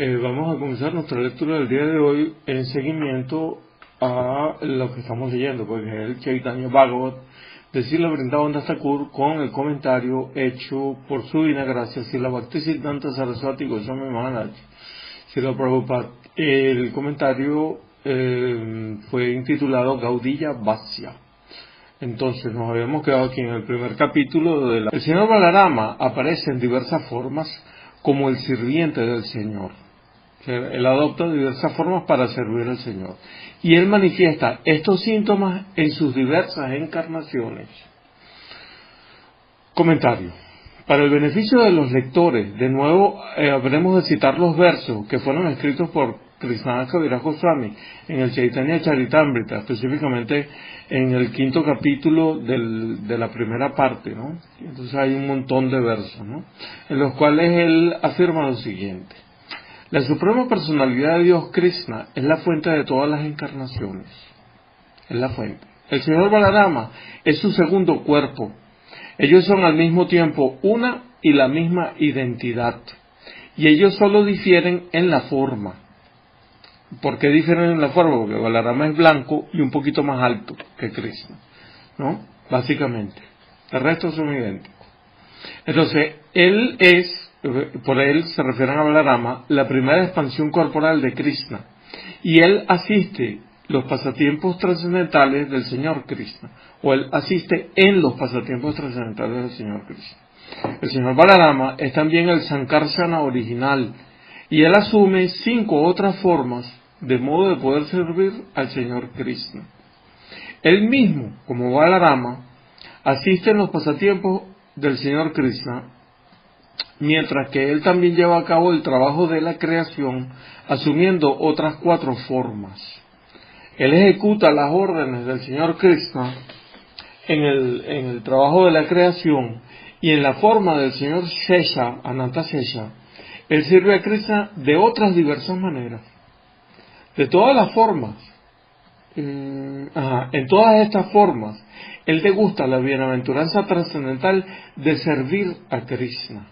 Vamos a comenzar nuestra lectura del día de hoy en seguimiento a lo que estamos leyendo, porque es el Chaitanya Bhagavat de Srila Vrindavan Das Thakur con el comentario hecho por su divina gracia Srila Bhaktisiddhanta Saraswati Goswami Maharaj, Srila Prabhupada. El comentario fue intitulado Gaudiya Vasya. Entonces nos habíamos quedado aquí en el primer capítulo El señor Balarama aparece en diversas formas como el sirviente del Señor. O sea, él adopta diversas formas para servir al Señor. Y él manifiesta estos síntomas en sus diversas encarnaciones. Comentario. Para el beneficio de los lectores, de nuevo habremos de citar los versos que fueron escritos por Krishnadasa Kaviraj Goswami en el Chaitanya Charitamrita, específicamente en el 5º capítulo de la primera parte, ¿no? Entonces hay un montón de versos, ¿no?, en los cuales él afirma lo siguiente: la suprema personalidad de Dios Krishna es la fuente de todas las encarnaciones. Es la fuente. El señor Balarama es su segundo cuerpo. Ellos son al mismo tiempo una y la misma identidad. Y ellos solo difieren en la forma. ¿Por qué difieren en la forma? Porque Balarama es blanco y un poquito más alto que Krishna, ¿no? Básicamente. El resto son idénticos. Entonces, él es, por él se refieren a Balarama, la primera expansión corporal de Krishna. Y él asiste los pasatiempos trascendentales del Señor Krishna. O él asiste en los pasatiempos trascendentales del Señor Krishna. El Señor Balarama es también el Sankarsana original. Y él asume 5 otras formas de modo de poder servir al Señor Krishna. Él mismo, como Balarama, asiste en los pasatiempos del Señor Krishna, mientras que él también lleva a cabo el trabajo de la creación, asumiendo otras 4 formas. Él ejecuta las órdenes del Señor Krishna en el trabajo de la creación, y en la forma del Señor Shesha, Ananta Shesha, él sirve a Krishna de otras diversas maneras. De todas las formas, en todas estas formas, él degusta la bienaventuranza trascendental de servir a Krishna.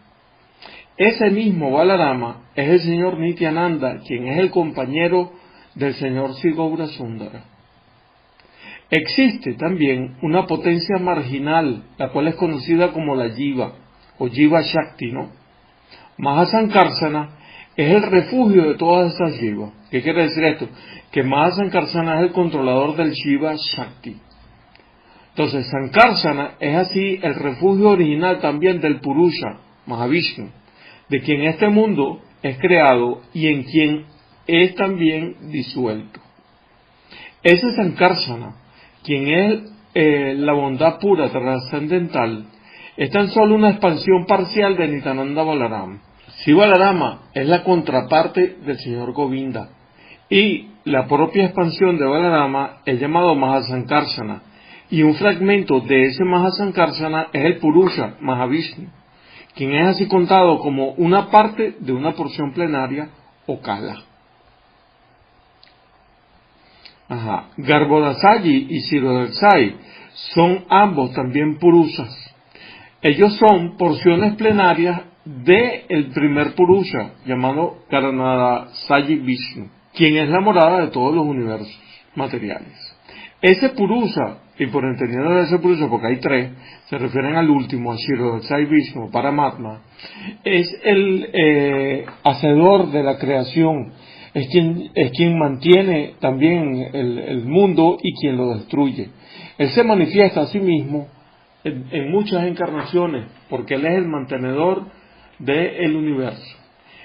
Ese mismo Balarama es el señor Nityananda, quien es el compañero del señor Sri Gaura Sundara. Existe también una potencia marginal, la cual es conocida como la Jiva, o Jiva Shakti, ¿no? Mahasankarsana es el refugio de todas esas Jivas. ¿Qué quiere decir esto? Que Mahasankarsana es el controlador del Shiva Shakti. Entonces, Sankarsana es así el refugio original también del Purusha, Mahavishnu, de quien este mundo es creado y en quien es también disuelto. Ese Sankarsana, quien es la bondad pura trascendental, es tan solo una expansión parcial de Nityananda Balarama. Si Balarama es la contraparte del señor Govinda, y la propia expansión de Balarama es llamado Mahasankarsana, y un fragmento de ese Mahasankarsana es el Purusha, Mahavishnu, quien es así contado como una parte de una porción plenaria o kala. Garbhodasayi y Sirodaksai son ambos también Purushas. Ellos son porciones plenarias del primer Purusha, llamado Karanadasayi Vishnu, quien es la morada de todos los universos materiales. Ese Purusha, y por entendiendo de ese Purusha, porque hay 3, se refieren al último, a Shirodaksai Vishnu, Paramatma, es el hacedor de la creación, es quien mantiene también el mundo y quien lo destruye. Él se manifiesta a sí mismo en muchas encarnaciones, porque él es el mantenedor del universo.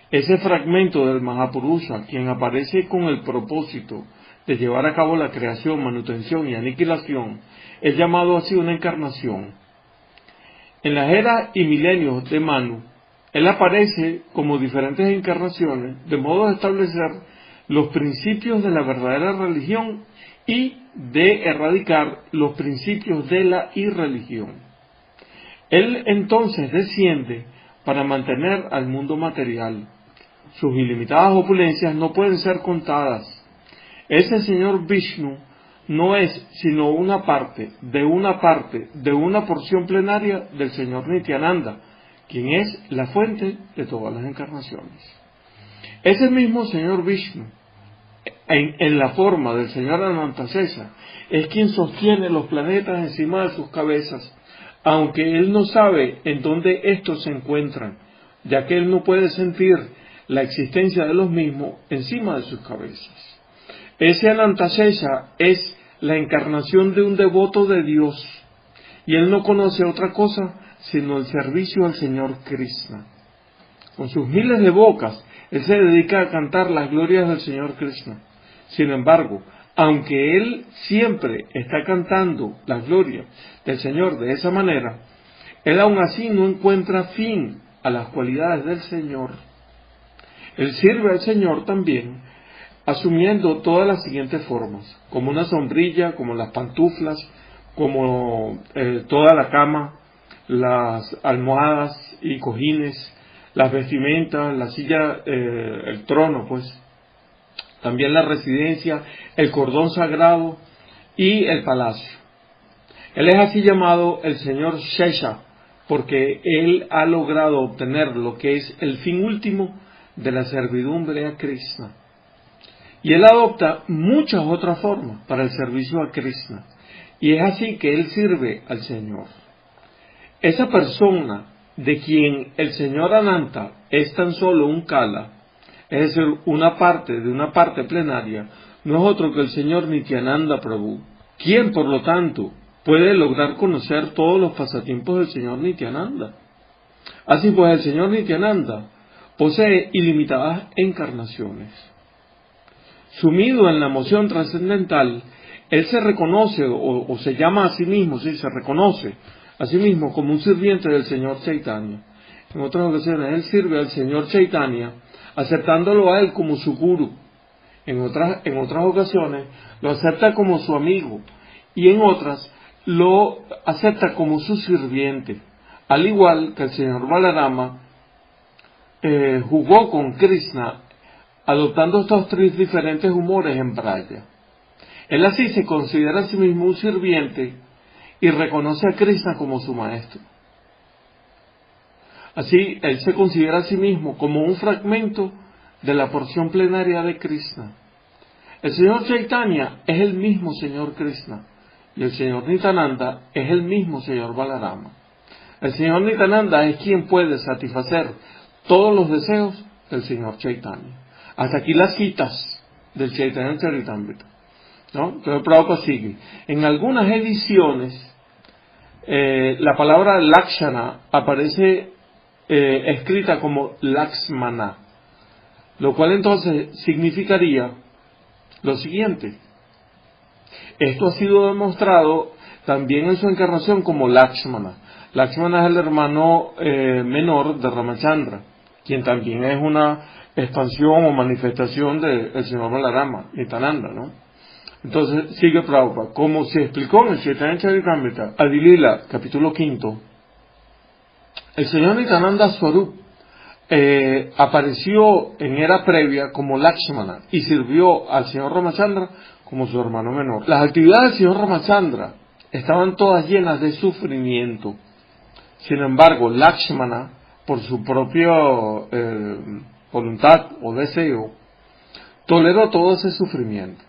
Ese fragmento del Mahapurusha, quien aparece con el propósito de llevar a cabo la creación, manutención y aniquilación, es llamado así una encarnación. En las eras y milenios de Manu, él aparece como diferentes encarnaciones, de modo de establecer los principios de la verdadera religión y de erradicar los principios de la irreligión. Él entonces desciende para mantener al mundo material. Sus ilimitadas opulencias no pueden ser contadas. Ese señor Vishnu no es sino una parte de una porción plenaria del señor Nityananda, quien es la fuente de todas las encarnaciones. Ese mismo señor Vishnu, en la forma del señor Anantasesa, es quien sostiene los planetas encima de sus cabezas, aunque él no sabe en dónde estos se encuentran, ya que él no puede sentir la existencia de los mismos encima de sus cabezas. Ese Anantasesa es la encarnación de un devoto de Dios, y él no conoce otra cosa sino el servicio al Señor Krishna. Con sus miles de bocas, él se dedica a cantar las glorias del Señor Krishna. Sin embargo, aunque él siempre está cantando las glorias del Señor de esa manera, él aún así no encuentra fin a las cualidades del Señor. Él sirve al Señor también, asumiendo todas las siguientes formas, como una sombrilla, como las pantuflas, como toda la cama, las almohadas y cojines, las vestimentas, la silla, el trono, pues, también la residencia, el cordón sagrado y el palacio. Él es así llamado el señor Shesha, porque él ha logrado obtener lo que es el fin último de la servidumbre a Krishna. Y él adopta muchas otras formas para el servicio a Krishna. Y es así que él sirve al Señor. Esa persona de quien el señor Ananta es tan solo un kala, es decir, una parte de una parte plenaria, no es otro que el señor Nityananda Prabhu, quien por lo tanto puede lograr conocer todos los pasatiempos del señor Nityananda. Así pues, el señor Nityananda posee ilimitadas encarnaciones. Sumido en la emoción trascendental, él se reconoce o se llama a sí mismo, sí, se reconoce a sí mismo como un sirviente del señor Chaitanya. En otras ocasiones él sirve al señor Chaitanya aceptándolo a él como su guru. En otras ocasiones lo acepta como su amigo y en otras lo acepta como su sirviente, al igual que el señor Balarama jugó con Krishna adoptando estos tres diferentes humores en Braya. Él así se considera a sí mismo un sirviente y reconoce a Krishna como su maestro. Así, él se considera a sí mismo como un fragmento de la porción plenaria de Krishna. El señor Chaitanya es el mismo señor Krishna y el señor Nityananda es el mismo señor Balarama. El señor Nityananda es quien puede satisfacer todos los deseos del señor Chaitanya. Hasta aquí las citas del Chaitanya Charitamrita, ¿no? Entonces Prabhupada sigue. En algunas ediciones la palabra Lakshana aparece escrita como Lakshmana, lo cual entonces significaría lo siguiente. Esto ha sido demostrado también en su encarnación como Lakshmana. Lakshmana es el hermano menor de Ramachandra, quien también es una expansión o manifestación del señor Balarama, Nityananda, ¿no? Entonces sigue Prabhupada, como se explicó en el Chaitanya Charitamrita, Adilila, capítulo 5, el señor Nityananda Swarup apareció en era previa como Lakshmana y sirvió al señor Ramachandra como su hermano menor. Las actividades del señor Ramachandra estaban todas llenas de sufrimiento. Sin embargo, Lakshmana, por su propia voluntad o deseo, toleró todo ese sufrimiento.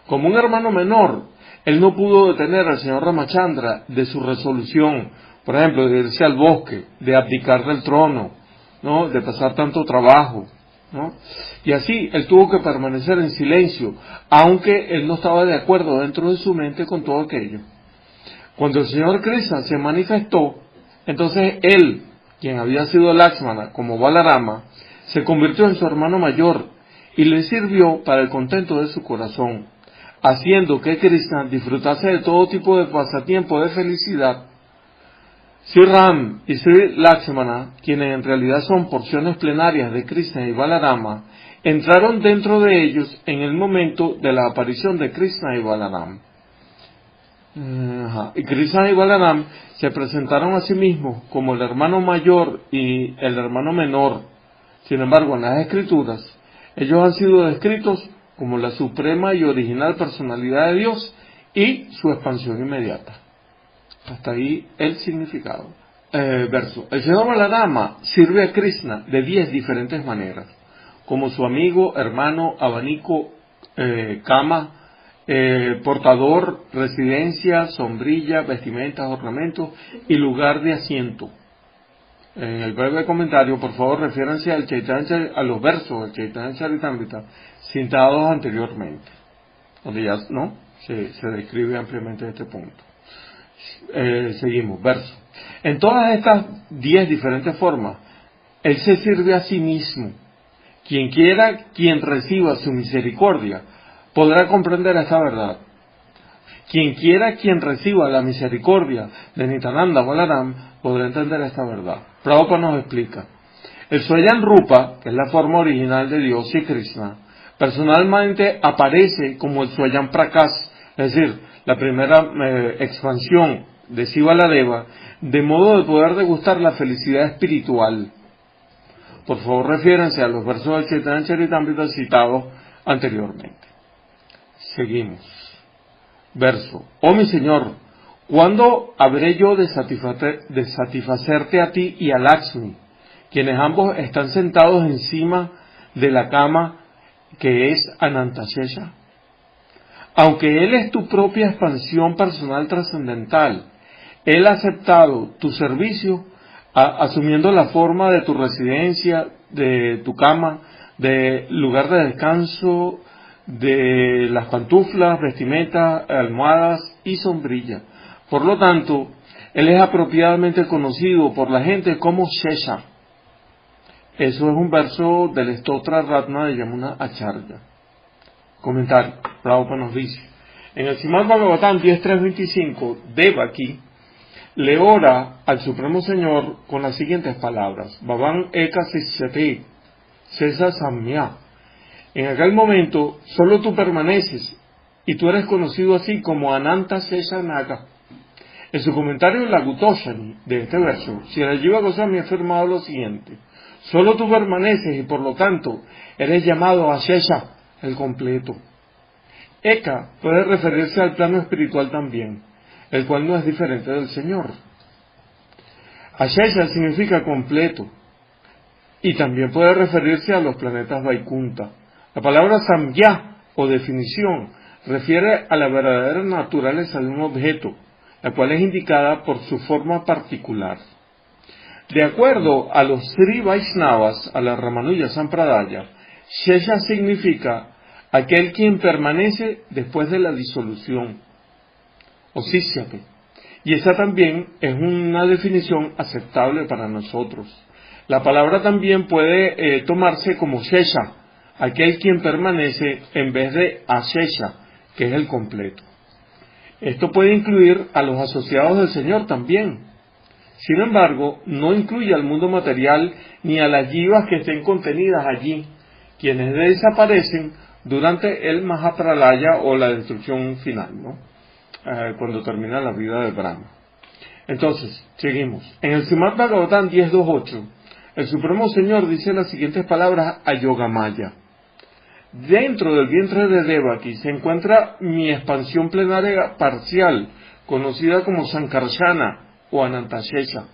Como un hermano menor, él no pudo detener al señor Ramachandra de su resolución, por ejemplo, de irse al bosque, de abdicar del trono, ¿no? De pasar tanto trabajo, ¿no? Y así él tuvo que permanecer en silencio, aunque él no estaba de acuerdo dentro de su mente con todo aquello. Cuando el señor Krishna se manifestó, entonces él, quien había sido Lakshmana como Balarama, se convirtió en su hermano mayor y le sirvió para el contento de su corazón, haciendo que Krishna disfrutase de todo tipo de pasatiempo de felicidad. Sri Ram y Sri Lakshmana, quienes en realidad son porciones plenarias de Krishna y Balarama, entraron dentro de ellos en el momento de la aparición de Krishna y Balaram. Y Krishna y Balaram se presentaron a sí mismos como el hermano mayor y el hermano menor. Sin embargo, en las escrituras, ellos han sido descritos como la suprema y original personalidad de Dios y su expansión inmediata. Hasta ahí el significado. Verso. El señor Balarama sirve a Krishna de 10 diferentes maneras. como su amigo, hermano, abanico, cama, portador, residencia, sombrilla, vestimentas, ornamentos y lugar de asiento. En el breve comentario, por favor, refiéranse a los versos del Chaitanya Charitamrita citados anteriormente, donde ya se describe ampliamente este punto. Seguimos, verso. En todas estas 10 diferentes formas, Él se sirve a sí mismo. Quien reciba su misericordia, podrá comprender esta verdad. Quien reciba la misericordia de Nityananda Balaram, podrá entender esta verdad. Prabhupada nos explica. El Swayam Rupa, que es la forma original de Dios y Krishna, personalmente aparece como el Swayam Prakash, es decir, la primera expansión de Sivaladeva, de modo de poder degustar la felicidad espiritual. Por favor, refiéranse a los versos del Chaitanya Charitamrita citados anteriormente. Seguimos. Verso. Oh mi Señor, ¿cuándo habré yo de satisfacerte a ti y a Lakshmi, quienes ambos están sentados encima de la cama que es Anantashesha? Aunque Él es tu propia expansión personal trascendental, Él ha aceptado tu servicio asumiendo la forma de tu residencia, de tu cama, de lugar de descanso, de las pantuflas, vestimentas, almohadas y sombrilla. Por lo tanto, Él es apropiadamente conocido por la gente como Shesha. Eso es un verso del Stotra Ratna de Yamuna Acharya. Comentario. Prabhupada nos dice, en el Srimad Bhagavatam 10.3.25, Devaki le ora al Supremo Señor con las siguientes palabras: Bhavan Eka Sisyate Sesa Samya. En aquel momento solo tú permaneces y tú eres conocido así como Ananta Sesa Naga. En su comentario en la Gutoshani de este verso, Srila Jiva Goswami ha afirmado lo siguiente: solo tú permaneces y por lo tanto eres llamado Ashesha, el completo. Eka puede referirse al plano espiritual también, el cual no es diferente del Señor. Ashesha significa completo y también puede referirse a los planetas Vaikunta. La palabra Samya o definición refiere a la verdadera naturaleza de un objeto, la cual es indicada por su forma particular. De acuerdo a los Sri Vaishnavas, a la Ramanuja Sampradaya, Shesha significa aquel quien permanece después de la disolución, o Sisyate, y esa también es una definición aceptable para nosotros. La palabra también puede tomarse como Shesha, aquel quien permanece, en vez de Ashesha, que es el completo. Esto puede incluir a los asociados del Señor también. Sin embargo, no incluye al mundo material ni a las jivas que estén contenidas allí, quienes desaparecen durante el Mahapralaya o la destrucción final, cuando termina la vida de Brahma. Entonces, seguimos. En el Srimad Bhagavatam 10.2.8, el Supremo Señor dice las siguientes palabras a Yogamaya: dentro del vientre de Devaki se encuentra mi expansión plenaria parcial, conocida como Sankarsana o Anantashesha.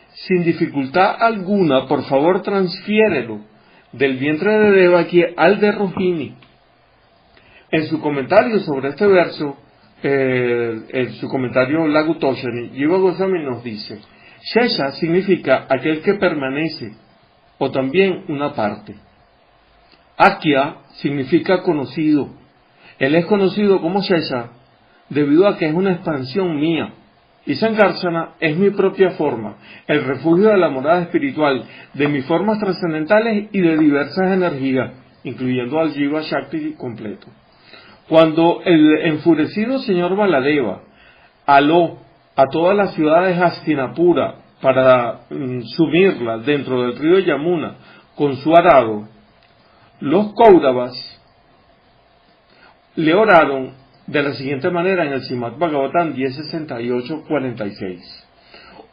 Sin dificultad alguna, por favor, transfiérelo del vientre de Devaki al de Rohini. En su comentario sobre este verso, en su comentario Lagutoshani, Jiva Goswami nos dice: Shesha significa aquel que permanece, o también una parte. Akya significa conocido. Él es conocido como Shesha debido a que es una expansión mía. Y Sankarsana es mi propia forma, el refugio de la morada espiritual, de mis formas trascendentales y de diversas energías, incluyendo al Jiva Shakti completo. Cuando el enfurecido señor Baladeva aló a todas las ciudades Hastinapura para sumirlas dentro del río Yamuna con su arado, los Kauravas le oraron de la siguiente manera en el Srimad Bhagavatam 10.68.46.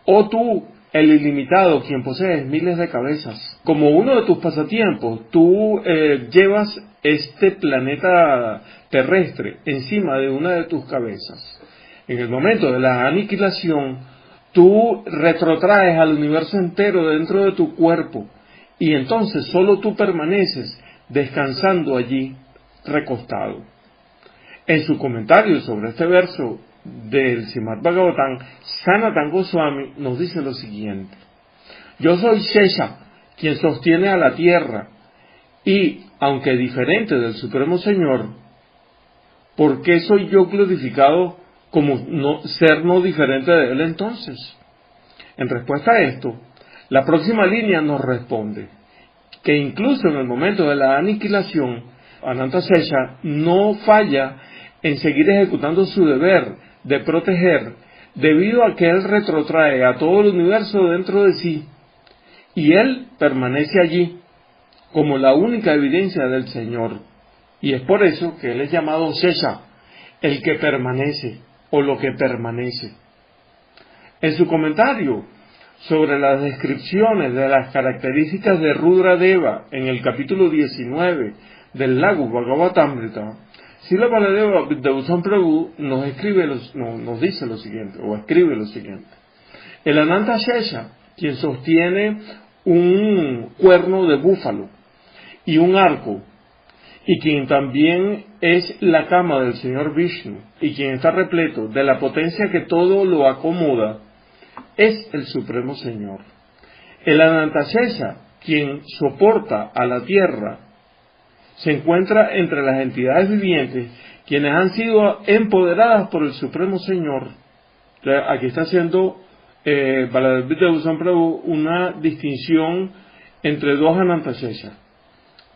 Oh tú, el ilimitado, quien posees miles de cabezas, como uno de tus pasatiempos, tú llevas este planeta terrestre encima de una de tus cabezas. En el momento de la aniquilación, tú retrotraes al universo entero dentro de tu cuerpo y entonces solo tú permaneces descansando allí, recostado. En su comentario sobre este verso del Srimad Bhagavatam, Sanatana Goswami nos dice lo siguiente: yo soy Shesha, quien sostiene a la tierra, y, aunque diferente del Supremo Señor, ¿por qué soy yo glorificado como ser no diferente de Él entonces? En respuesta a esto, la próxima línea nos responde que incluso en el momento de la aniquilación, Anantashesha no falla en seguir ejecutando su deber de proteger, debido a que Él retrotrae a todo el universo dentro de sí, y Él permanece allí como la única evidencia del Señor. Y es por eso que Él es llamado Shesha, el que permanece, o lo que permanece. En su comentario sobre las descripciones de las características de Rudradeva en el capítulo 19 del Lagu Bhagavatamrita, Srila Baladeva Vidyabhushan Prabhu nos dice lo siguiente, o escribe lo siguiente: el Anantashesha, quien sostiene un cuerno de búfalo y un arco, y quien también es la cama del Señor Vishnu, y quien está repleto de la potencia que todo lo acomoda, es el Supremo Señor. El Anantashesha, quien soporta a la tierra, se encuentra entre las entidades vivientes quienes han sido empoderadas por el Supremo Señor. Entonces, aquí está haciendo Baladeva Vidyabhushan Prabhu una distinción entre dos Anantashesha.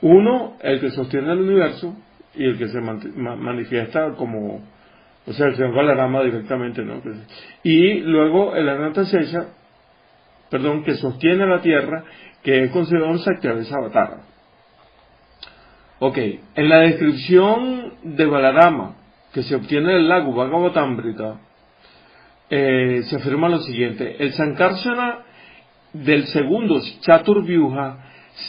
Uno, el que sostiene el universo, y el que se manifiesta como, o sea, el Señor Balarama directamente, ¿no? Y luego el Anantashesha, que sostiene la tierra, que es considerado un Sakyavesa-avatara. Ok, en la descripción de Balarama, que se obtiene del Lagu Bhagavatamrita, se afirma lo siguiente: el Sankarsana del segundo Chaturvyuha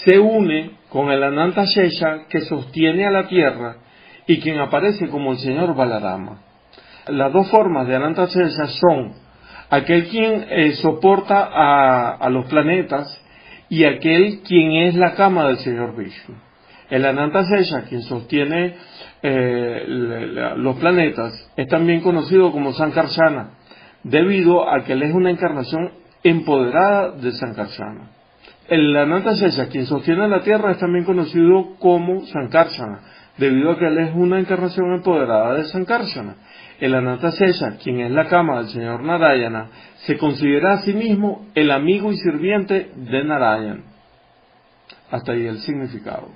se une con el Anantashesha que sostiene a la tierra y quien aparece como el señor Balarama. Las dos formas de Anantashesha son aquel quien soporta a los planetas y aquel quien es la cama del señor Vishnu. El Anantashesha, quien sostiene los planetas, es también conocido como Sankarsana, debido a que él es una encarnación empoderada de Sankarsana. El Anantashesha, quien sostiene la tierra, es también conocido como Sankarsana, debido a que él es una encarnación empoderada de Sankarsana. El Anantashesha, quien es la cama del señor Narayana, se considera a sí mismo el amigo y sirviente de Narayan. Hasta ahí el significado.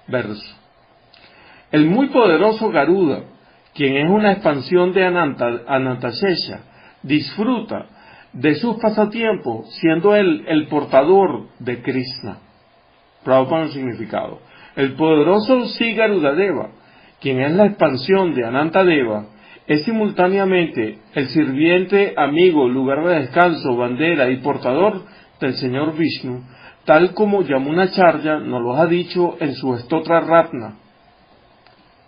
Verso. El muy poderoso Garuda, quien es una expansión de Anantashesha, disfruta de sus pasatiempos, siendo él el portador de Krishna. Prabhupada en el significado. El poderoso Sri Garudadeva, quien es la expansión de Anantadeva, es simultáneamente el sirviente, amigo, lugar de descanso, bandera y portador del Señor Vishnu, tal como Yamunacharya nos lo ha dicho en su Stotra Ratna,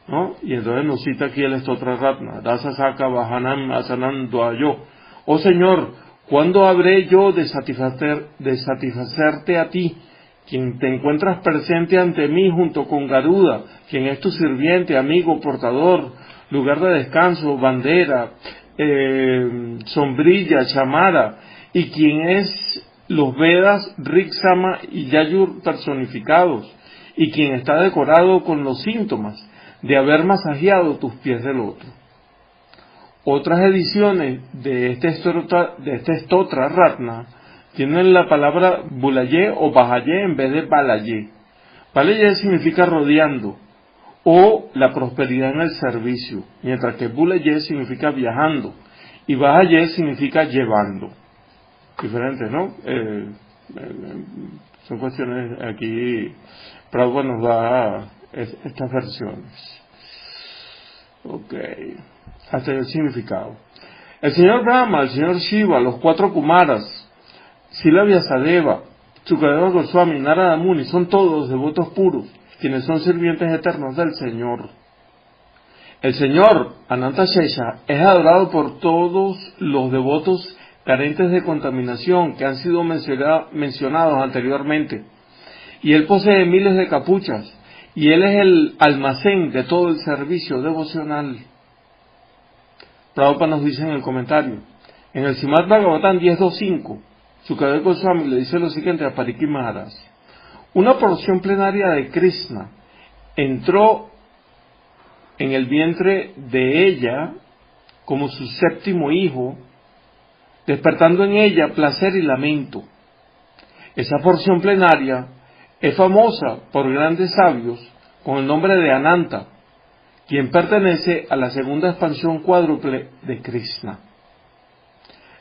¿no? Y entonces nos cita aquí el Stotra Ratna: Dasa Saka Vahanam Asanam Dvayo. Oh Señor, ¿cuándo habré yo de satisfacerte a ti, quien te encuentras presente ante mí junto con Garuda, quien es tu sirviente, amigo, portador, lugar de descanso, bandera, sombrilla, chamara, y quien es los Vedas, Riksama y Yayur personificados, y quien está decorado con los síntomas de haber masajeado tus pies de loto? Otras ediciones de este Stotra Ratna tienen la palabra Bulaye o Bajaye en vez de Balaye. Balaye significa rodeando o la prosperidad en el servicio, mientras que Bulaye significa viajando y Bajaye significa llevando. Diferentes, ¿no? Son cuestiones aquí. Prabhupada nos da estas versiones. Ok. Hasta el significado. El señor Brahma, el señor Shiva, los cuatro Kumaras, Srila Vyasadeva, Sukadeva Goswami, Narada Muni, son todos devotos puros, quienes son sirvientes eternos del Señor. El señor Anantashesha es adorado por todos los devotos carentes de contaminación que han sido mencionados anteriormente. y él posee miles de capuchas, y él es el almacén de todo el servicio devocional. Prabhupada nos dice en el comentario, en el Srimad Bhagavatam 10.2.5, Sukadeva Goswami le dice lo siguiente a Parikshit Maharaj: una porción plenaria de Krishna entró en el vientre de ella como su séptimo hijo, despertando en ella placer y lamento. Esa porción plenaria es famosa por grandes sabios con el nombre de Ananta, quien pertenece a la segunda expansión cuádruple de Krishna.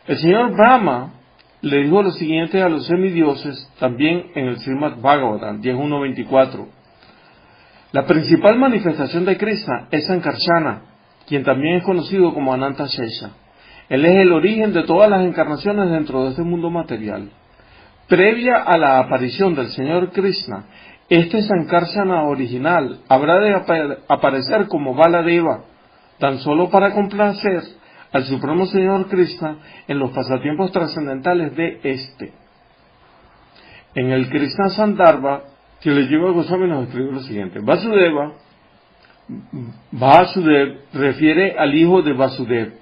El señor Brahma le dijo lo siguiente a los semidioses también en el Srimad Bhagavatam 10.1.24. La principal manifestación de Krishna es Sankarsana, quien también es conocido como Ananta Shesha. Él es el origen de todas las encarnaciones dentro de este mundo material. Previa a la aparición del señor Krishna, este Sankarsana original habrá de aparecer como Baladeva, tan solo para complacer al Supremo Señor Krishna en los pasatiempos trascendentales de este. En el Krishna Sandarbha, Srila Goswami nos escribe lo siguiente: Vasudev refiere al hijo de Vasudev.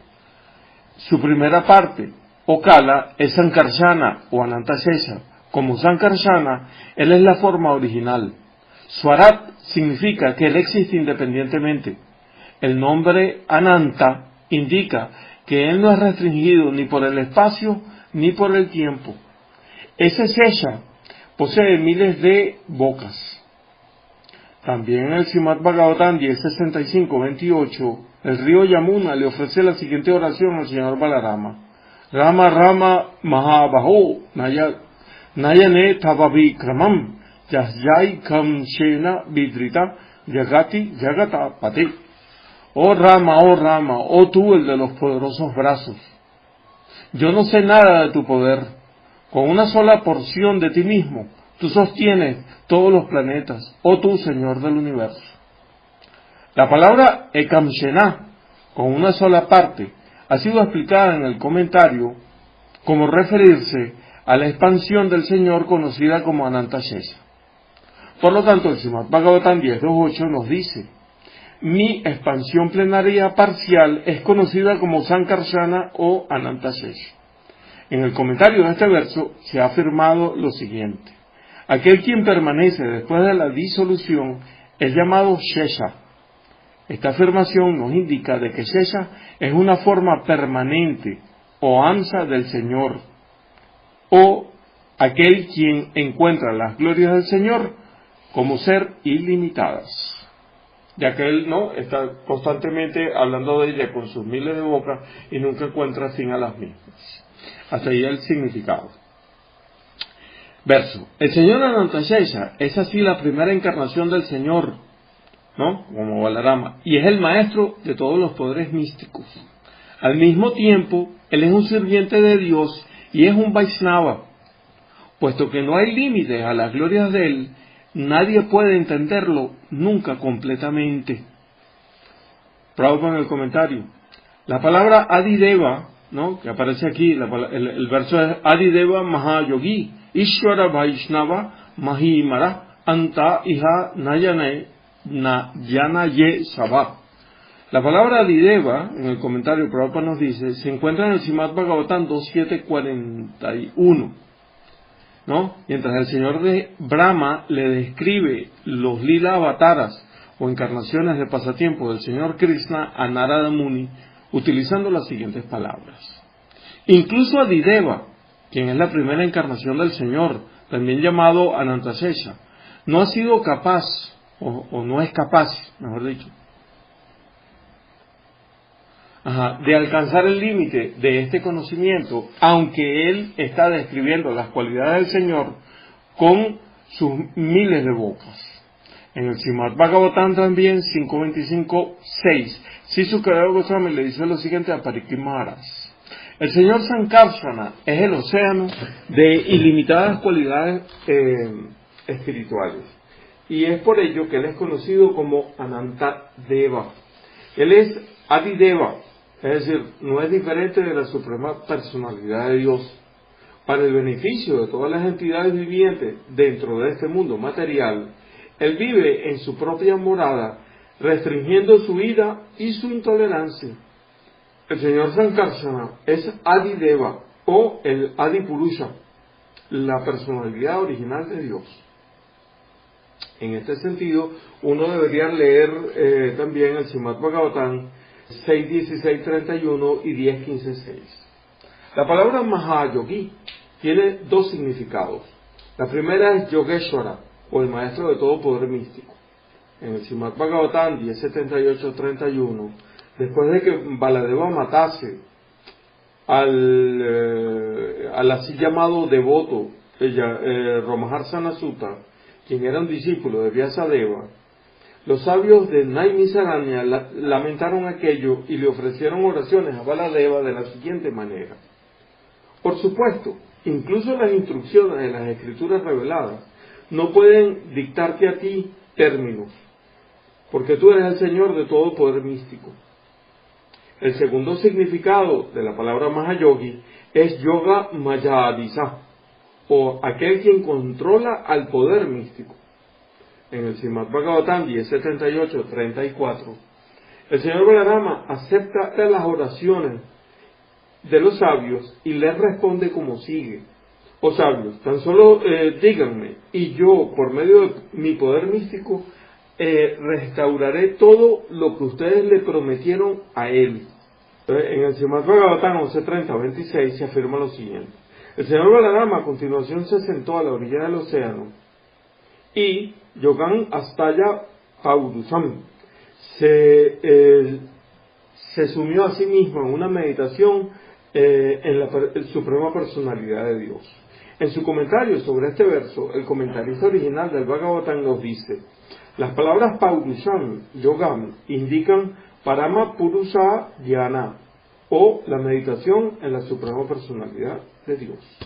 Su primera parte, Okala, es Sankarsana o Anantashesha. Como Sankarsana, él es la forma original. Swarat significa que él existe independientemente. El nombre Ananta indica que él no es restringido ni por el espacio ni por el tiempo. Ese Shesha posee miles de bocas. También en el Srimad Bhagavatam 10.65.28, el río Yamuna le ofrece la siguiente oración al señor Balarama: Rama Rama Mahabaho Nayane Tavavi Kramam Yasyai Kam Shena Vidrita Yagati Yagata Pati. Oh Rama, oh tú el de los poderosos brazos, yo no sé nada de tu poder. Con una sola porción de ti mismo, tú sostienes todos los planetas, oh tú, Señor del universo. La palabra Ekamshena, con una sola parte, ha sido explicada en el comentario como referirse a la expansión del Señor conocida como Anantashesha. Por lo tanto, el Srimad Bhagavatam 10.2.8 nos dice: mi expansión plenaria parcial es conocida como Sankarsana o Anantashesha. En el comentario de este verso se ha afirmado lo siguiente: aquel quien permanece después de la disolución es llamado Shesha. Esta afirmación nos indica de que Shesha es una forma permanente o ansa del Señor, o aquel quien encuentra las glorias del Señor como ser ilimitadas, ya que él no está constantemente hablando de ella con sus miles de bocas y nunca encuentra fin a las mismas. Hasta ahí el significado. Verso: el señor Anantashesha es así la primera encarnación del Señor, ¿no? Como Balarama, y es el maestro de todos los poderes místicos. Al mismo tiempo, él es un sirviente de Dios y es un Vaishnava. Puesto que no hay límites a las glorias de él, nadie puede entenderlo nunca completamente. Prabhupada en el comentario: la palabra Adideva, ¿no?, que aparece aquí, el verso es Adideva Mahayogi Ishvara Vaishnava Mahimara Anta Iha Nayane Yanaye Sabha. La palabra Adideva, en el comentario Prabhupada nos dice, se encuentra en el Srimad Bhagavatam 2.7.41, ¿no? Mientras el señor de Brahma le describe los lila avataras o encarnaciones de pasatiempo del señor Krishna a Narada Muni, utilizando las siguientes palabras: incluso Adideva, quien es la primera encarnación del Señor, también llamado Anantashesha, no ha sido capaz, o no es capaz, mejor dicho, de alcanzar el límite de este conocimiento, aunque él está describiendo las cualidades del Señor con sus miles de bocas. En el Srimad Bhagavatam también 5.25.6, Sukadeva Goswami le dice lo siguiente a Parikshit Maharaj: el señor Sankarsana es el océano de ilimitadas cualidades espirituales, y es por ello que él es conocido como Anantadeva. Él es Adideva, es decir, no es diferente de la suprema personalidad de Dios. para el beneficio de todas las entidades vivientes dentro de este mundo material, él vive en su propia morada, restringiendo su ira y su intolerancia. El señor Sankarsana es Adideva o el Adipurusha, la personalidad original de Dios. En este sentido, uno debería leer también el Srimad Bhagavatam 6.16.31 y 10.15.6. La palabra Mahayogi tiene dos significados. La primera es Yogeshwara, o el maestro de todo poder místico. En el Srimad Bhagavatam 10.78.31, después de que Baladeva matase al así llamado devoto Romaharsana Sutta, quien era un discípulo de Vyasadeva, los sabios de Naimisaranya lamentaron aquello y le ofrecieron oraciones a Baladeva de la siguiente manera. Por supuesto, incluso las instrucciones de las escrituras reveladas no pueden dictarte a ti términos, porque tú eres el Señor de todo poder místico. El segundo significado de la palabra Mahayogi es Yoga Mayadisa, o aquel quien controla al poder místico. En el Srimad Bhagavatam 10.78.34, el señor Balarama acepta las oraciones de los sabios y les responde como sigue: oh sabios, tan solo díganme, y yo, por medio de mi poder místico, restauraré todo lo que ustedes le prometieron a él. En el Srimad Bhagavatam 11.30-26 se afirma lo siguiente: el señor Balarama a continuación se sentó a la orilla del océano y Yogan Astaya Paurusam se sumió a sí mismo en una meditación en la suprema personalidad de Dios. En su comentario sobre este verso, el comentarista original del Bhagavatam nos dice: las palabras Paurusam, Yogam, indican Parama Purusa Dhyana, o la meditación en la suprema personalidad de Dios.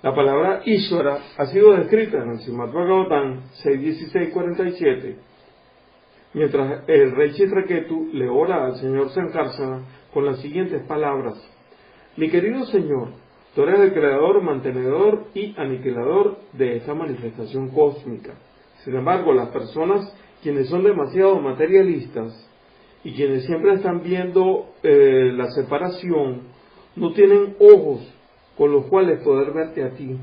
La palabra Ishvara ha sido descrita en el Srimad Bhagavatam 6.16.47, mientras el rey Chitraketu le ora al señor Sankarsana con las siguientes palabras: mi querido señor, tú eres el creador, mantenedor y aniquilador de esta manifestación cósmica. Sin embargo, las personas quienes son demasiado materialistas y quienes siempre están viendo la separación, no tienen ojos con los cuales poder verte a ti,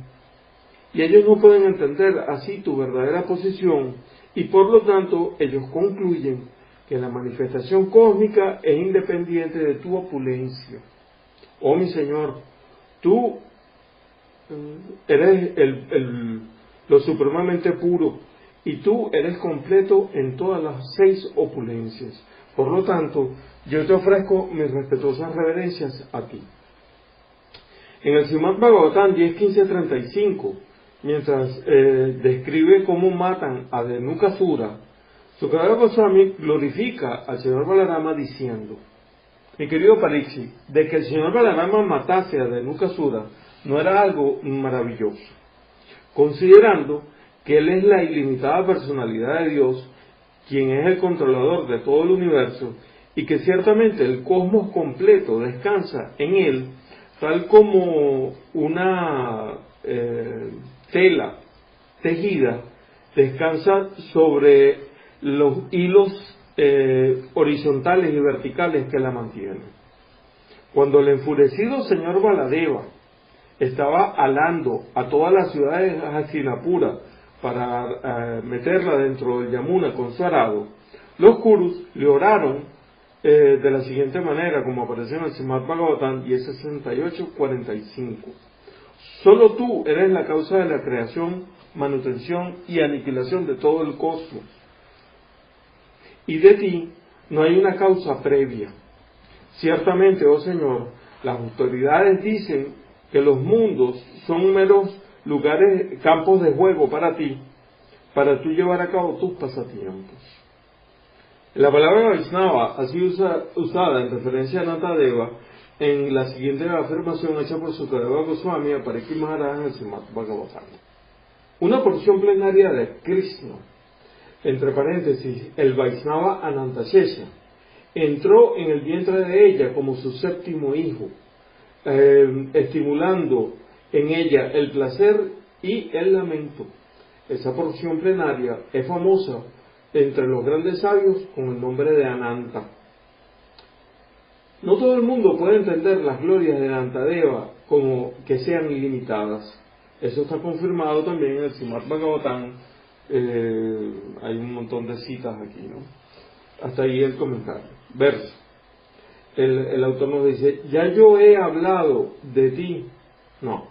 y ellos no pueden entender así tu verdadera posición, y por lo tanto ellos concluyen que la manifestación cósmica es independiente de tu opulencia. Oh mi Señor, tú eres lo supremamente puro, y tú eres completo en todas las 6 opulencias. Por lo tanto, yo te ofrezco mis respetuosas reverencias a ti. En el Srimad Bhagavatam 10.15.35, mientras describe cómo matan a Dhenukasura, Sukadeva Goswami glorifica al señor Balarama diciendo: mi querido Pariksit, de que el señor Balarama matase a Dhenukasura no era algo maravilloso, considerando que él es la ilimitada personalidad de Dios, quien es el controlador de todo el universo, y que ciertamente el cosmos completo descansa en él, tal como una tela tejida descansa sobre los hilos horizontales y verticales que la mantienen. Cuando el enfurecido señor Baladeva estaba alando a toda la ciudad de Hastinapura para meterla dentro del Yamuna con su arado, los Kurus le oraron de la siguiente manera, como aparece en el Srimad Bhagavatam 10.68.45: solo tú eres la causa de la creación, manutención y aniquilación de todo el cosmos, y de ti no hay una causa previa. Ciertamente, oh Señor, las autoridades dicen que los mundos son meros lugares, campos de juego para ti, para tú llevar a cabo tus pasatiempos. La palabra Vaisnava ha sido usada en referencia a Natadeva en la siguiente afirmación hecha por Sukadeva Goswami a Pariksit Maharaj en el Srimad Bhagavatam: una porción plenaria de Krishna, entre paréntesis, el Vaisnava Anantashesha, entró en el vientre de ella como su 7º hijo. estimulando en ella el placer y el lamento. Esa porción plenaria es famosa entre los grandes sabios con el nombre de Ananta. No todo el mundo puede entender las glorias de Anantadeva como que sean ilimitadas. Eso está confirmado también en el Srimad Bhagavatam. Hay un montón de citas aquí, ¿no? Hasta ahí el comentario. Verso. El autor nos dice: ya yo he hablado de ti. No.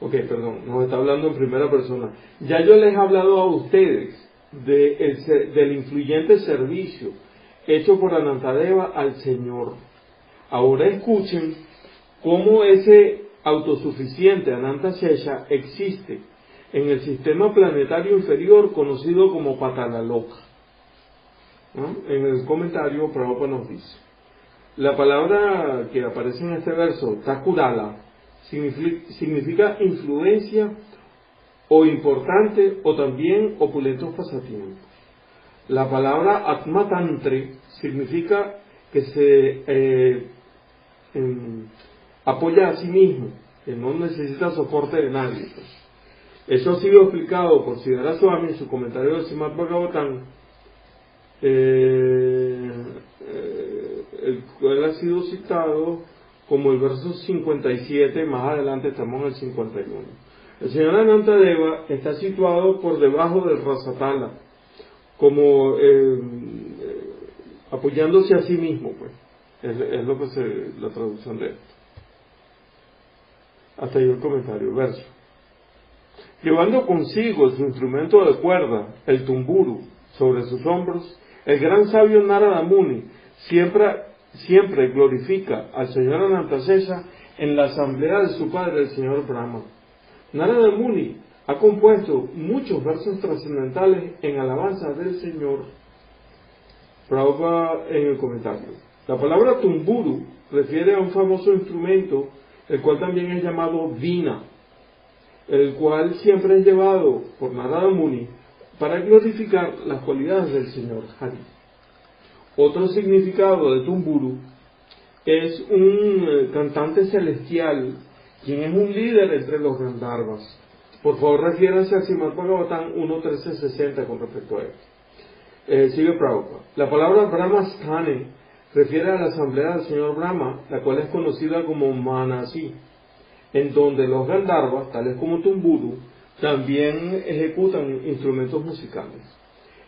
Ok, perdón, nos está hablando en primera persona. Ya yo les he hablado a ustedes del influyente servicio hecho por Anantadeva al Señor. Ahora escuchen cómo ese autosuficiente Anantashesha existe en el sistema planetario inferior conocido como Patalaloka. ¿No? En el comentario Prabhupada nos dice: la palabra que aparece en este verso, Takurala, significa influencia o importante o también opulentos pasatiempos. La palabra Atmatantre significa que se apoya a sí mismo, que no necesita soporte de nadie. Eso ha sido explicado por Siddhara Swami en su comentario del Srimad Bhagavatam, el cual ha sido citado como el verso 57, más adelante estamos en el 51. El señor Anantadeva está situado por debajo del Rasatala, como apoyándose a sí mismo, pues. Es lo que la traducción de esto. Hasta ahí el comentario, verso. Llevando consigo su instrumento de cuerda, el tumburu, sobre sus hombros, el gran sabio Narada Muni siempre glorifica al señor Anantashesha en la asamblea de su padre, el señor Brahma. Narada Muni ha compuesto muchos versos trascendentales en alabanza del señor. Prabhupada en el comentario. La palabra tumburu refiere a un famoso instrumento, el cual también es llamado vina, el cual siempre es llevado por Narada Muni para glorificar las cualidades del señor Hari. Otro significado de tumburu es un cantante celestial, quien es un líder entre los Gandharvas. Por favor, refiéranse al Srimad Bhagavatam 1.1360 con respecto a esto. Sigue Prabhupada. La palabra Brahmasthane refiere a la asamblea del señor Brahma, la cual es conocida como Manasi, en donde los Gandharvas, tales como tumburu, también ejecutan instrumentos musicales.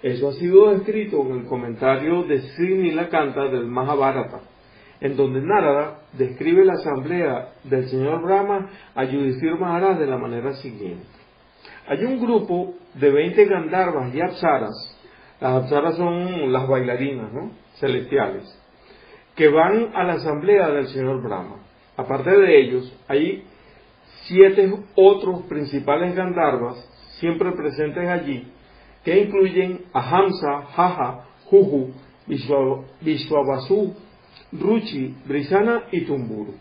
Eso ha sido descrito en el comentario de Sri Nilakanta del Mahabharata, en donde Narada describe la asamblea del señor Brahma a Yudhishthira Maharaj de la manera siguiente. Hay un grupo de 20 Gandharvas y Apsaras. Las Apsaras son las bailarinas, ¿no?, celestiales, que van a la asamblea del señor Brahma. Aparte de ellos, hay 7 otros principales Gandharvas siempre presentes allí, que incluyen a Hamsa, Jaja, Juju, Vishwavasu, Ruchi, Brisana y Tumburu.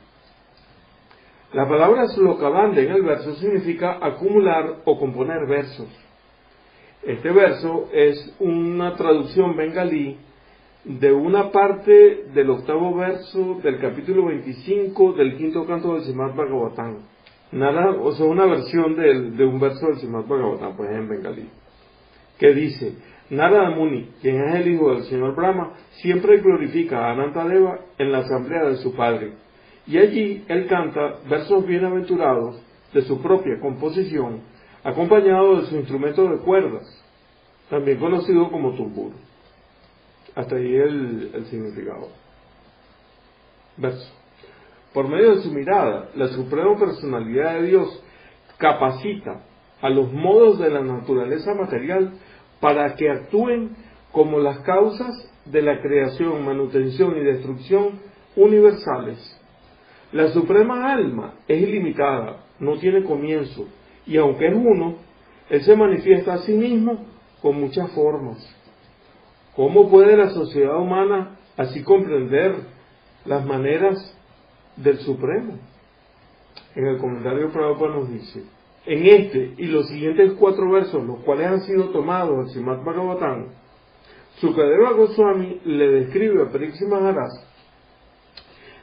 La palabra Slokabanda en el verso significa acumular o componer versos. Este verso es una traducción bengalí de una parte del 8º verso del capítulo 25 del 5º canto del Srimad Bhagavatam. O sea, una versión de un verso del Srimad Bhagavatam, pues en bengalí, que dice: Narada Muni, quien es el hijo del señor Brahma, siempre glorifica a Anantadeva en la asamblea de su padre, y allí él canta versos bienaventurados de su propia composición, acompañado de su instrumento de cuerdas, también conocido como tumburu. Hasta ahí el significado. Verso. Por medio de su mirada, la suprema personalidad de Dios capacita a los modos de la naturaleza material para que actúen como las causas de la creación, manutención y destrucción universales. La suprema alma es ilimitada, no tiene comienzo, y aunque es uno, él se manifiesta a sí mismo con muchas formas. ¿Cómo puede la sociedad humana así comprender las maneras del Supremo? En el comentario Prabhupada nos dice: en este y los siguientes 4 versos, los cuales han sido tomados del Srimad Bhagavatam, Sukadeva Goswami le describe a Parikshit Maharaj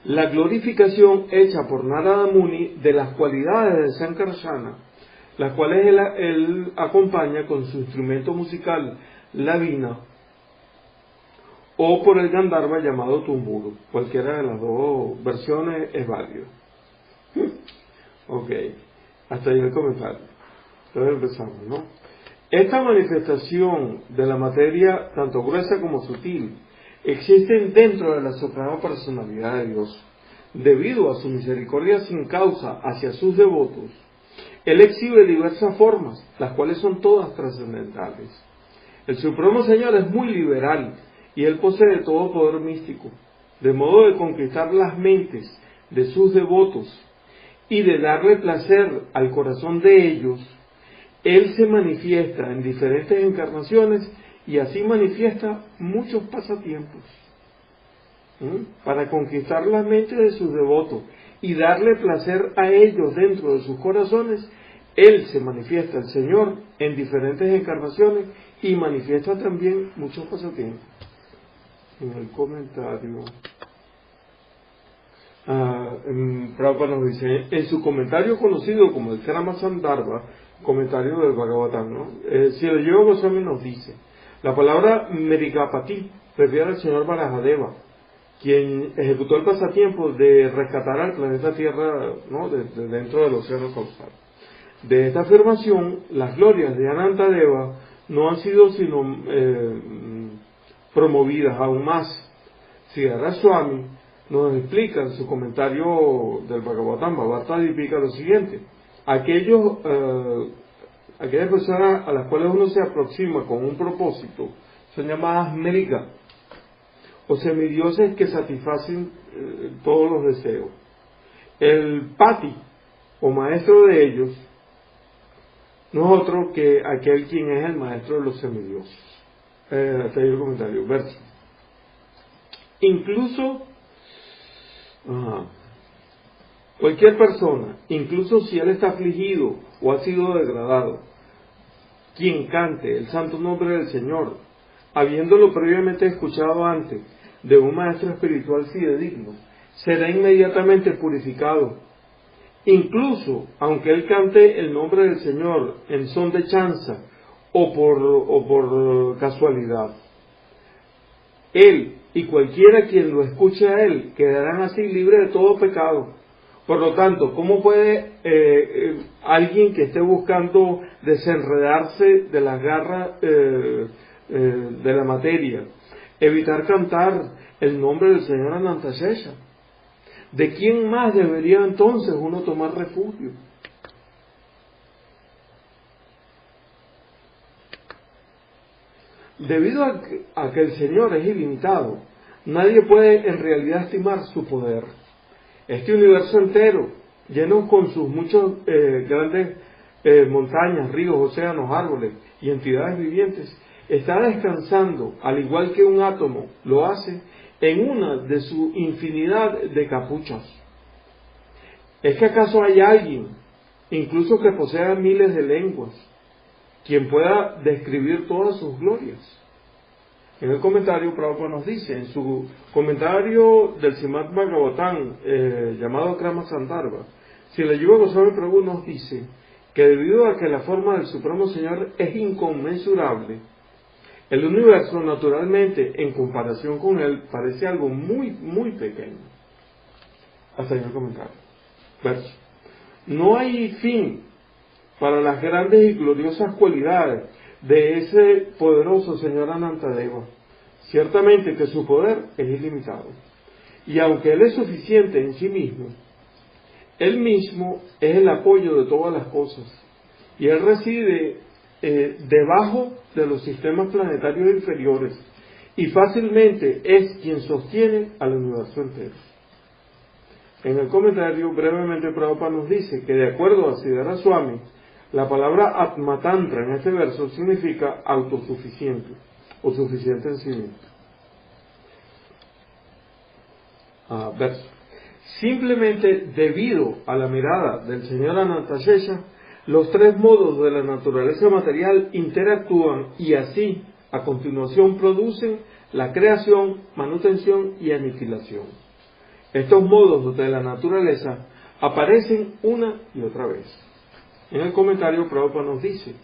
La glorificación hecha por Narada Muni de las cualidades de Sankarsana, las cuales él acompaña con su instrumento musical, la vina, o por el Gandharva llamado Tumburu. Cualquiera de las dos versiones es válido. Ok, hasta ahí el comentario. Entonces empezamos, ¿no? Esta manifestación de la materia, tanto gruesa como sutil, existen dentro de la suprema personalidad de Dios. Debido a su misericordia sin causa hacia sus devotos, Él exhibe diversas formas, las cuales son todas trascendentales. El Supremo Señor es muy liberal y Él posee todo poder místico, de modo de conquistar las mentes de sus devotos y de darle placer al corazón de ellos. Él se manifiesta en diferentes encarnaciones y así manifiesta muchos pasatiempos para conquistar la mente de sus devotos y darle placer a ellos dentro de sus corazones. Él se manifiesta, el Señor, en diferentes encarnaciones y manifiesta también muchos pasatiempos. En el comentario, Prabhupada nos dice, en su comentario conocido como el Krama Sandarbha, comentario del Bhagavatam, ¿no? Si el Yoga Goswami nos dice, la palabra Merigapati refiere al señor Varajadeva, quien ejecutó el pasatiempo de rescatar al planeta Tierra, ¿no?, de dentro del océano causal. De esta afirmación, las glorias de Anantadeva no han sido sino promovidas aún más. Siddhartha Swami nos explica en su comentario del Bhagavatam, Bhagavad-dipika, lo siguiente: aquellas personas a las cuales uno se aproxima con un propósito son llamadas Merika, o semidioses que satisfacen todos los deseos. El Pati, o maestro de ellos, no es otro que aquel quien es el maestro de los semidioses. Hasta ahí el comentario. Verso. Incluso cualquier persona, incluso si él está afligido o ha sido degradado, quien cante el santo nombre del Señor, habiéndolo previamente escuchado antes de un maestro espiritual fidedigno, será inmediatamente purificado. Incluso aunque él cante el nombre del Señor en son de chanza o por casualidad, él y cualquiera quien lo escuche a él quedarán así libres de todo pecado. Por lo tanto, ¿cómo puede alguien que esté buscando desenredarse de las garras de la materia evitar cantar el nombre del Señor Anantashesha? ¿De quién más debería entonces uno tomar refugio? Debido a que el Señor es ilimitado, nadie puede en realidad estimar su poder. Este universo entero, lleno con sus muchos grandes montañas, ríos, océanos, árboles y entidades vivientes, está descansando, al igual que un átomo lo hace, en una de su infinidad de capuchas. ¿Es que acaso hay alguien, incluso que posea miles de lenguas, quien pueda describir todas sus glorias? En el comentario, Prabhupada nos dice, en su comentario del Srimad Bhagavatam, llamado Krama Sandarbha, si la Yuva Goswami Prabhu nos dice que debido a que la forma del Supremo Señor es inconmensurable, el universo naturalmente, en comparación con él, parece algo muy, muy pequeño. Hasta ahí el comentario. Verso. No hay fin para las grandes y gloriosas cualidades de ese poderoso Señor Anantadeva. Ciertamente que su poder es ilimitado. Y aunque Él es suficiente en sí mismo, Él mismo es el apoyo de todas las cosas. Y Él reside debajo de los sistemas planetarios inferiores y fácilmente es quien sostiene al universo entero. En el comentario, brevemente, Prabhupada nos dice que, de acuerdo a Siddhartha Swami, la palabra Atmatantra en este verso significa autosuficiente o suficiente en sí mismo. Verso. Simplemente debido a la mirada del Señor Anantashesha, los tres modos de la naturaleza material interactúan y así, a continuación, producen la creación, manutención y aniquilación. Estos modos de la naturaleza aparecen una y otra vez. En el comentario, Prabhupada nos dice,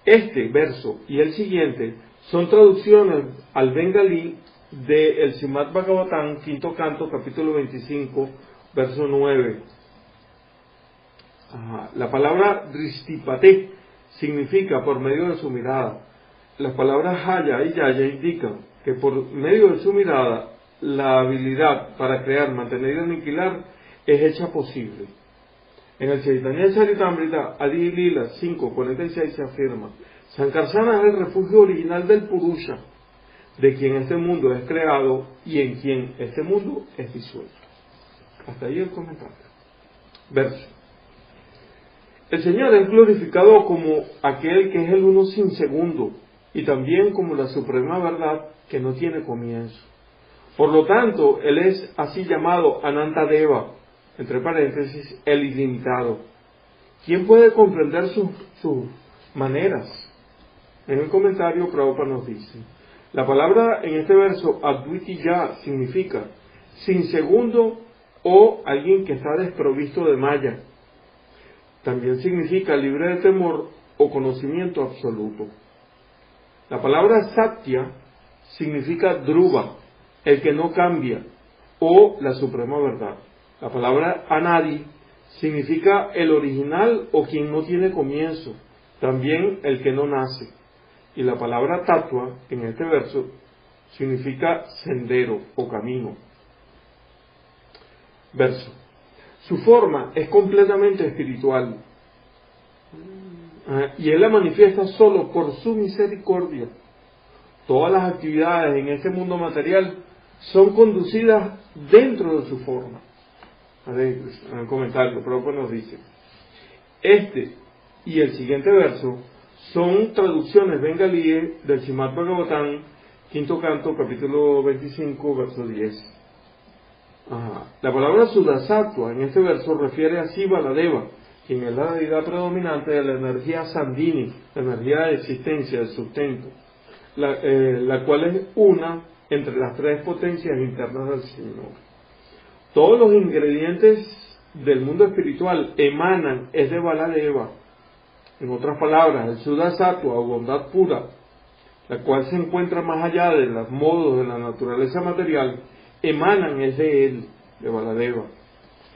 este verso y el siguiente son traducciones al bengalí de el Srimad Bhagavatam, quinto canto, capítulo 25, verso 9. La palabra Dristipate significa por medio de su mirada. Las palabras Haya y Yaya indican que por medio de su mirada la habilidad para crear, mantener y aniquilar es hecha posible. En el Chaitanya Charitamrita, Adi Lila 5:46 se afirma: Sankarsana es el refugio original del Purusha, de quien este mundo es creado y en quien este mundo es disuelto. Hasta ahí el comentario. Verso. El Señor es glorificado como aquel que es el uno sin segundo y también como la suprema verdad que no tiene comienzo. Por lo tanto, Él es así llamado Anantadeva, entre paréntesis, el ilimitado. ¿Quién puede comprender sus maneras? En el comentario, Prabhupada nos dice, la palabra en este verso, Advitiya, significa sin segundo o alguien que está desprovisto de maya. También significa libre de temor o conocimiento absoluto. La palabra Satya significa Dhruva, el que no cambia, o la suprema verdad. La palabra Anadi significa el original o quien no tiene comienzo, también el que no nace. Y la palabra Tattva, en este verso, significa sendero o camino. Verso. Su forma es completamente espiritual y Él la manifiesta solo por su misericordia. Todas las actividades en este mundo material son conducidas dentro de su forma. En el comentario, Prabhupada nos dice, este y el siguiente verso son traducciones bengalíes del Srimad Bhagavatam, quinto canto, capítulo 25, verso 10. La palabra Sudasattva en este verso refiere a Siva Ladeva, quien es la deidad predominante de la energía Sandhini, la energía de existencia, de sustento, la cual es una entre las tres potencias internas del Señor. Todos los ingredientes del mundo espiritual emanan es de Baladeva. En otras palabras, el Sudasattva o bondad pura, la cual se encuentra más allá de los modos de la naturaleza material, emanan es de él, de Baladeva.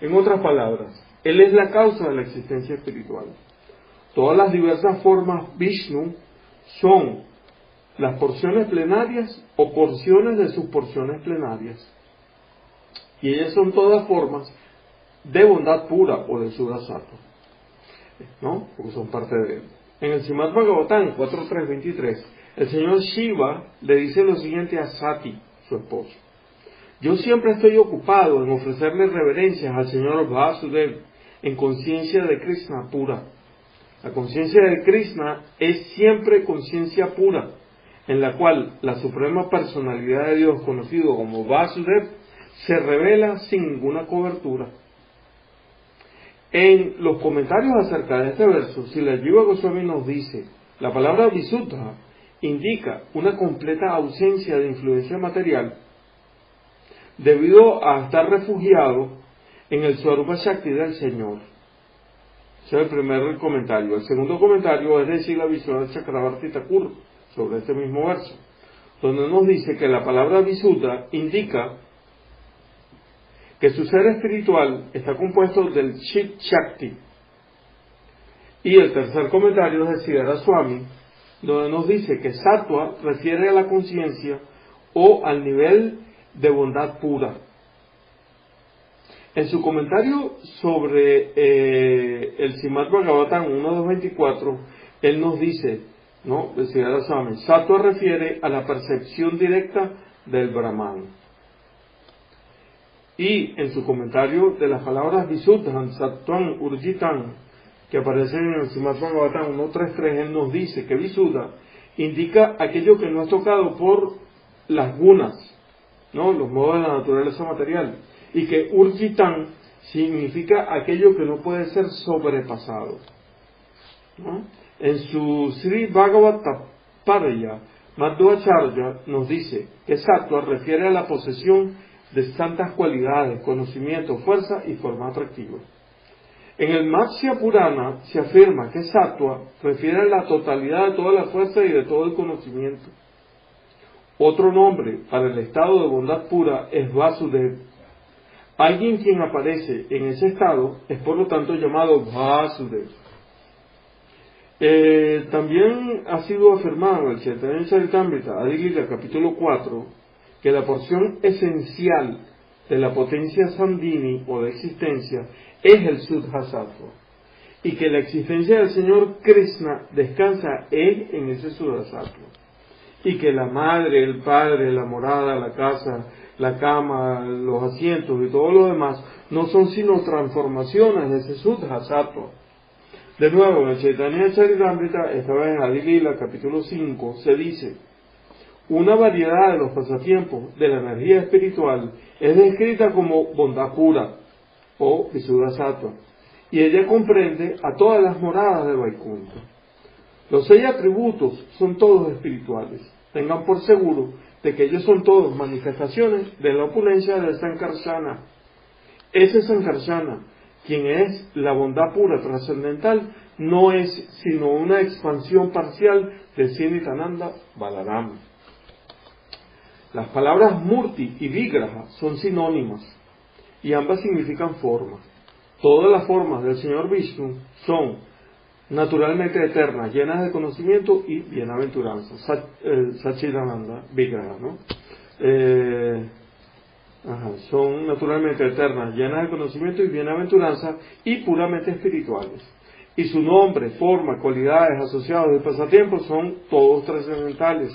En otras palabras, él es la causa de la existencia espiritual. Todas las diversas formas Vishnu son las porciones plenarias o porciones de sus porciones plenarias. Y ellas son todas formas de bondad pura o de Sudasattva, ¿no? Porque son parte de él. En el Srimad Bhagavatam 4.3.23, el señor Shiva le dice lo siguiente a Sati, su esposo: yo siempre estoy ocupado en ofrecerle reverencias al señor Vasudev en conciencia de Krishna pura. La conciencia de Krishna es siempre conciencia pura, en la cual la suprema personalidad de Dios, conocido como Vasudev, se revela sin ninguna cobertura. En los comentarios acerca de este verso, Srila Jiva Goswami nos dice, la palabra Visuddha indica una completa ausencia de influencia material debido a estar refugiado en el Swarupa Shakti del Señor. Ese es el primer comentario. El segundo comentario es de Srila Vishwanath Chakravarti Thakur sobre este mismo verso, donde nos dice que la palabra Visuddha indica que su ser espiritual está compuesto del Chit Shakti. Y el tercer comentario es de Siddhara Swami, donde nos dice que Sattva refiere a la conciencia o al nivel de bondad pura. En su comentario sobre el Srimad Bhagavatam 1.2.24, él nos dice, ¿no? De Siddhara Swami, Sattva refiere a la percepción directa del Brahman. Y en su comentario de las palabras Visuddhan, Sattvam, Urjitam, que aparecen en el Srimad Bhagavatam 1.3.3, él nos dice que Visuddha indica aquello que no es tocado por las gunas, ¿no? Los modos de la naturaleza material, y que Urjitam significa aquello que no puede ser sobrepasado, ¿no? En su Sri Bhagavata Paraya, Madhvacharya nos dice que Sattva refiere a la posesión de santas cualidades, conocimiento, fuerza y forma atractiva. En el Matsya Purana se afirma que Sattva refiere a la totalidad de toda la fuerza y de todo el conocimiento. Otro nombre para el estado de bondad pura es Vasudev. Alguien quien aparece en ese estado es por lo tanto llamado Vasudev. También ha sido afirmado en el Chaitanya Charitamrita, Adi Lila, capítulo 4, que la porción esencial de la potencia Sandhini o de existencia es el Suddha Sattva, y que la existencia del Señor Krishna descansa en ese Suddha Sattva, y que la madre, el padre, la morada, la casa, la cama, los asientos y todo lo demás no son sino transformaciones de ese Suddha Sattva. De nuevo, en el Chaitanya Charitamrita, esta vez en Adi Lila, capítulo 5, se dice: una variedad de los pasatiempos de la energía espiritual es descrita como bondad pura o Visuddha Sattva, y ella comprende a todas las moradas de Vaikuntha. Los 6 atributos son todos espirituales. Tengan por seguro de que ellos son todos manifestaciones de la opulencia del Sankarsana. Ese Sankarsana, quien es la bondad pura trascendental, no es sino una expansión parcial de Sinitananda Balarama. Las palabras Murti y Vigraha son sinónimas y ambas significan forma. Todas las formas del Señor Vishnu son naturalmente eternas, llenas de conocimiento y bienaventuranza. Sachidananda Vigraha, ¿no? Son naturalmente eternas, llenas de conocimiento y bienaventuranza y puramente espirituales. Y su nombre, forma, cualidades asociados de pasatiempos son todos trascendentales.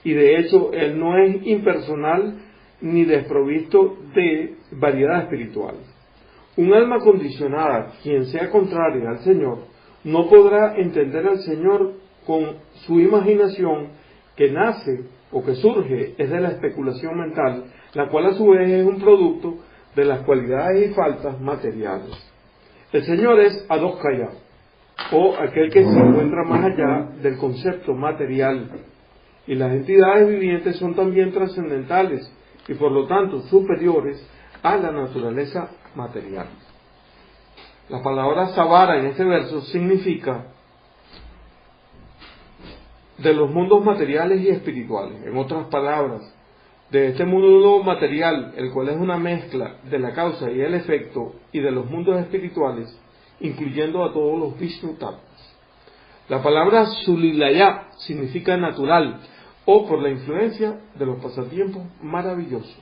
Y de hecho, él no es impersonal ni desprovisto de variedad espiritual. Un alma condicionada, quien sea contraria al Señor, no podrá entender al Señor con su imaginación, que nace o que surge es de la especulación mental, la cual a su vez es un producto de las cualidades y faltas materiales. El Señor es Adokaya, o aquel que se encuentra más allá del concepto material, y las entidades vivientes son también trascendentales y por lo tanto superiores a la naturaleza material. La palabra Savara en este verso significa de los mundos materiales y espirituales. En otras palabras, de este mundo material, el cual es una mezcla de la causa y el efecto, y de los mundos espirituales, incluyendo a todos los Vishnu Tattvas. La palabra Sulilaya significa natural, o por la influencia de los pasatiempos maravillosos.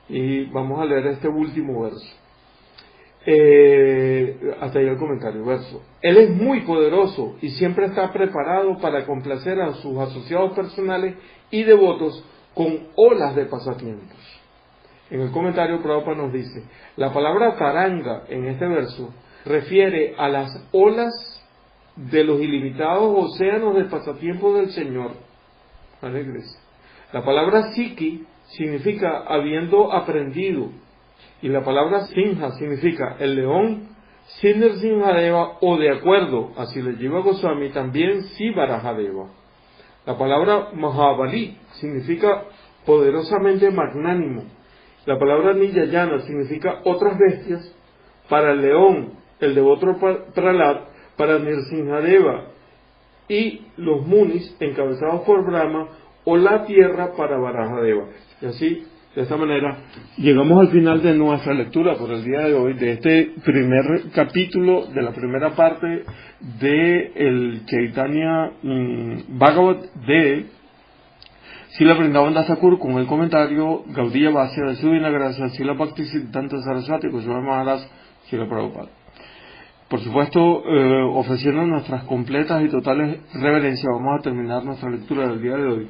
Y vamos a leer este último verso. Hasta ahí el comentario, verso. Él es muy poderoso y siempre está preparado para complacer a sus asociados personales y devotos con olas de pasatiempos. En el comentario, Prabhupada nos dice: la palabra taranga en este verso refiere a las olas de los ilimitados océanos de pasatiempos del Señor. Alegres. La palabra Siki significa habiendo aprendido, y la palabra Sinha significa el león. Siddhar Sinhadeva, o de acuerdo a Srila Goswami, también Sivarajadeva. La palabra Mahabali significa poderosamente magnánimo. La palabra Niyayana significa otras bestias. Para el león, el devoto Prahlad; para Nrsimhadeva y los munis encabezados por Brahma; o la tierra para Varajadeva. Y así, de esta manera, llegamos al final de nuestra lectura por el día de hoy, de este primer capítulo de la primera parte de el Chaitanya Bhagavat de Srila Vrindavan Das Thakur, con el comentario Gaudiya Vasya de su Divina Gracia Srila Bhaktisiddhanta Saraswati Goswami Maharaj Srila Prabhupada. Por supuesto, ofreciendo nuestras completas y totales reverencias, vamos a terminar nuestra lectura del día de hoy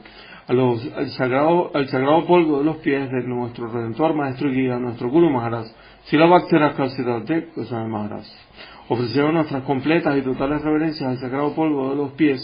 al sagrado polvo de los pies de nuestro Redentor, Maestro y Guía, nuestro Guru Maharaj, Srila Bhakti-Rasa Siddhanta Goswami Maharaj. Ofreciendo nuestras completas y totales reverencias al sagrado polvo de los pies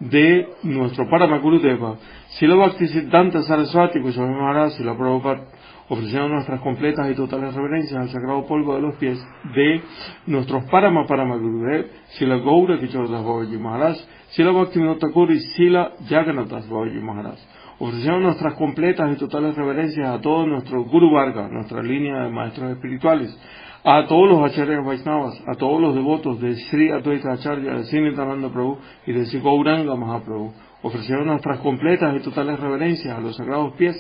de nuestro Parama Gurudeva, Srila Bhaktisiddhanta Saraswati Goswami Maharaj, Srila Prabhupada. Ofreciendo nuestras completas y totales reverencias al sagrado polvo de los pies de nuestros Parama Gurudev, Srila Gaura Kichor Das Babaji Maharaj, Srila Bhaktivinoda Thakur y Srila Jagannath Das Babaji Maharaj. Ofrecemos nuestras completas y totales reverencias a todos nuestros Guru Varga, nuestra línea de maestros espirituales, a todos los Acharyas Vaisnavas, a todos los devotos de Sri Advaita Acharya, de Sri Nityananda Prabhu y de Sri Gauranga Mahaprabhu. Ofrecemos nuestras completas y totales reverencias a los sagrados pies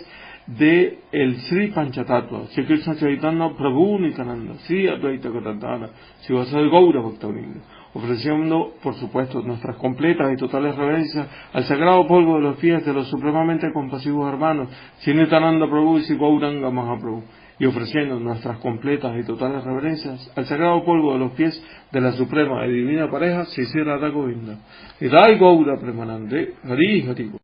de el Sri Panchatattva, Sri Krishna Chaitanya Prabhu Nityananda, Sri Advaita Gadadhara, Sri Vasudeva Gaura Bhaktavrinda. Ofreciendo, por supuesto, nuestras completas y totales reverencias al sagrado polvo de los pies de los supremamente compasivos hermanos, Sri Nityananda Prabhu y Sri Gauranga Mahaprabhu. Y ofreciendo nuestras completas y totales reverencias al sagrado polvo de los pies de la suprema y divina pareja, Sri Radha Govinda. Hridaya Gaura Premanande, Hari Hari.